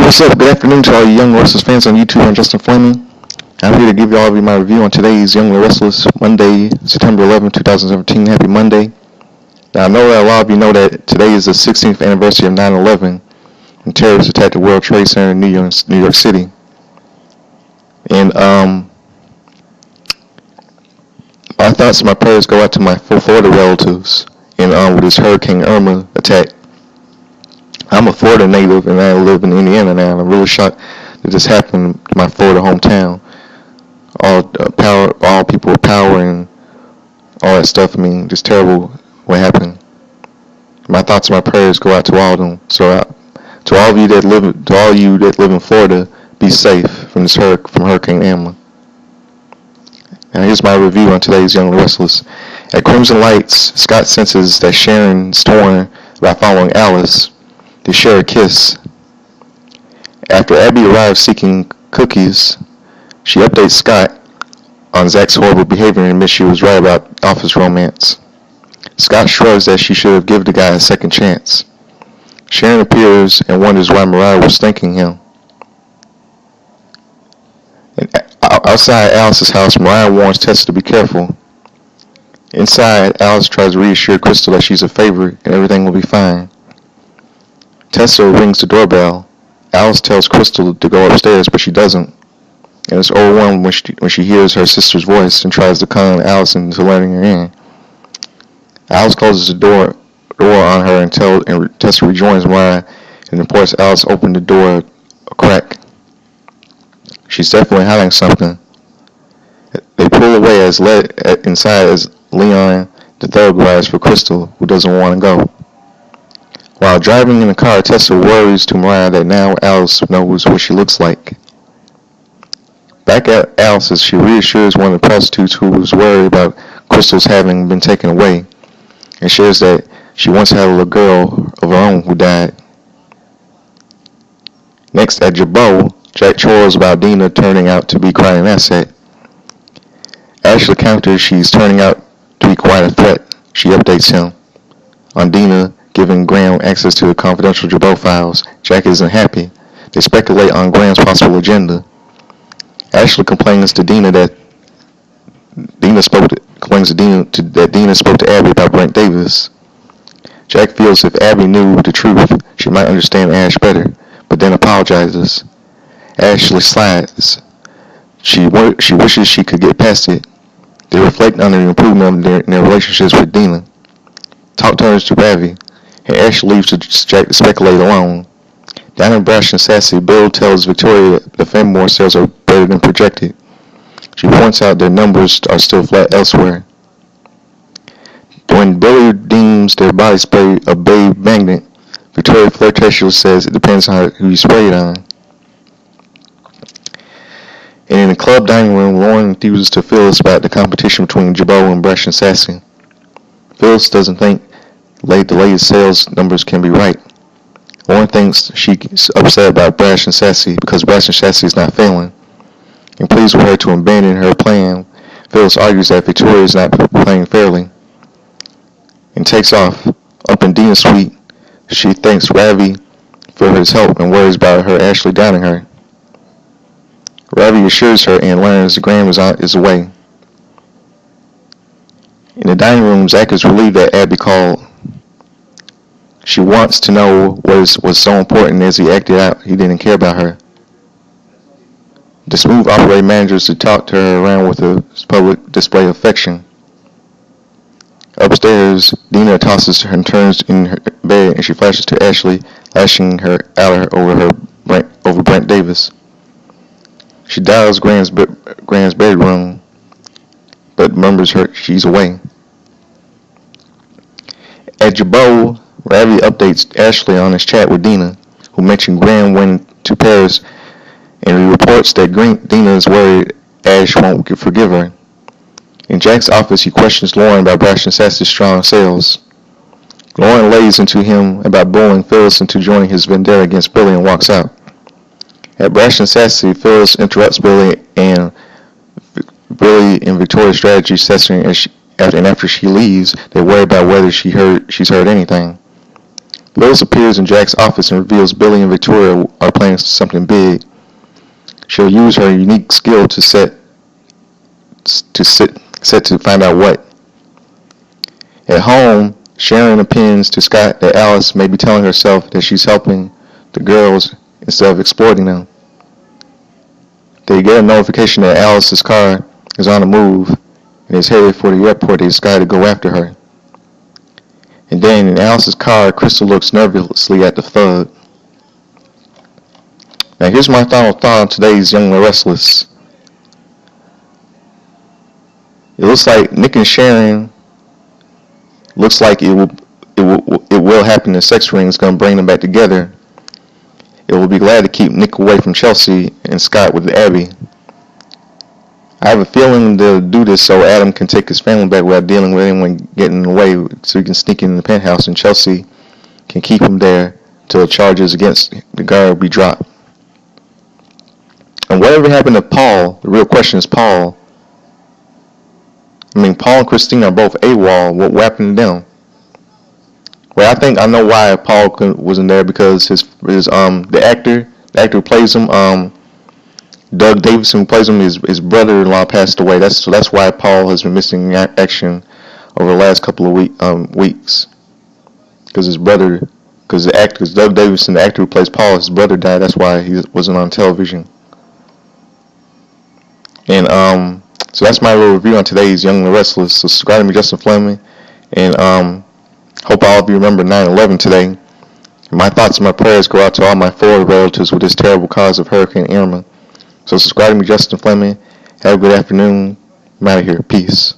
What's up? Good afternoon to all you Young Restless fans on YouTube. I'm Justin Fleming. I'm here to give you all of you my review on today's Young Restless, Monday, September 11, 2017. Happy Monday. Now, I know that a lot of you know that today is the 16th anniversary of 9/11, when terrorists attacked the World Trade Center in New York City. And my thoughts and my prayers go out to my Florida relatives with this Hurricane Irma attack. I'm a Florida native and I live in Indiana now, and I'm really shocked that this happened to my Florida hometown. All people with power and all that stuff. I mean, just terrible what happened. My thoughts and my prayers go out to all of them. So, to all you that live in Florida, be safe from Hurricane Irma. Now, here's my review on today's Young Restless. At Crimson Lights, Scott senses that Sharon's torn about following Alice. They share a kiss. After Abby arrives seeking cookies, she updates Scott on Zach's horrible behavior and admits she was right about office romance. Scott shrugs that she should have given the guy a second chance. Sharon appears and wonders why Mariah was thanking him. And outside Alice's house, Mariah warns Tessa to be careful. Inside, Alice tries to reassure Crystal that she's a favorite and everything will be fine. Tessa rings the doorbell. Alice tells Crystal to go upstairs, but she doesn't, and is overwhelmed when she hears her sister's voice and tries to con Alice into letting her in. Alice closes the door on her and Tessa rejoins Mariah and reports Alice opened the door a crack. She's definitely hiding something. They pull away inside as Leon the thoroughbred for Crystal, who doesn't want to go. While driving in the car, Tessa worries to Mariah that now Alice knows what she looks like. Back at Alice's, she reassures one of the prostitutes who was worried about Crystal's having been taken away, and shares that she once had a little girl of her own who died. Next, at Jabot, Jack chortles about Dina turning out to be quite an asset. Ashley counters she's turning out to be quite a threat. She updates him on Dina giving Graham access to the confidential Jabot files. Jack isn't happy. They speculate on Graham's possible agenda. Ashley complains to Dina that Dina spoke to Abby about Brent Davis. Jack feels if Abby knew the truth, she might understand Ash better, but then apologizes. Ashley slides. She wishes she could get past it. They reflect on the improvement in their relationships with Dina. Talk turns to Abby, and Ashley leaves Jack to speculate alone. Down in Brash and Sassy, Bill tells Victoria the Fenmore sales are better than projected. She points out their numbers are still flat elsewhere. When Billy deems their body spray a babe magnet, Victoria flirtatiously says it depends on who you spray it on. And in the club dining room, Lauren enthuses to Phyllis about the competition between Jabot and Brash and Sassy. Phyllis doesn't think the latest sales numbers can be right. Lauren thinks she's upset about Brash and Sassy because Brash and Sassy is not failing, and pleads with her to abandon her plan. Phyllis argues that Victoria is not playing fairly, and takes off. Up in Dina's suite, she thanks Ravi for his help and worries about her Ashley doubting her. Ravi assures her and learns Graham is away. In the dining room, Zach is relieved that Abby called. She wants to know what was so important as he acted out he didn't care about her. The smooth operating manages to talk to her around with a public display of affection. Upstairs, Dina tosses her and turns in her bed, and she flashes to Ashley, lashing her out over Brent Davis. She dials Graham's bedroom, but remembers she's away. At Jabot, Ravi updates Ashley on his chat with Dina, who mentioned Graham went to Paris, and he reports that Dina is worried Ash won't forgive her. In Jack's office, he questions Lauren about Brash and Sassy's strong sales. Lauren lays into him about bullying Phyllis into joining his vendetta against Billy and walks out. At Brash and Sassy, Phyllis interrupts Billy and Victoria's strategy session, and after she leaves, they worry about whether she's heard anything. Lois appears in Jack's office and reveals Billy and Victoria are planning something big. She'll use her unique skill to set to find out what. At home, Sharon appends to Scott that Alice may be telling herself that she's helping the girls instead of exploiting them. They get a notification that Alice's car is on the move and is headed for the airport. They decide to go after her. And then in Alice's car, Crystal looks nervously at the thug. Now here's my final thought on today's Young and Restless. It looks like Nick and Sharon looks like it will happen. The sex ring is going to bring them back together. It will be glad to keep Nick away from Chelsea and Scott with Abby. I have a feeling they'll do this so Adam can take his family back without dealing with anyone getting in the way, so he can sneak in the penthouse and Chelsea can keep him there till the charges against the guard be dropped. And whatever happened to Paul, the real question is Paul. Paul and Christine are both AWOL. What happened to them? Well, I think I know why Paul wasn't there, because the actor who plays him, Doug Davison, who plays him, his brother-in-law passed away. That's why Paul has been missing action over the last couple of weeks. Because Doug Davison, the actor who plays Paul, his brother died. That's why he wasn't on television. And so that's my little review on today's Young and Restless. So subscribe to me, Justin Fleming, and hope all of you remember 9/11 today. And my thoughts and my prayers go out to all my Florida relatives with this terrible cause of Hurricane Irma. So subscribe to me, Justin Fleming. Have a good afternoon. I'm out of here. Peace.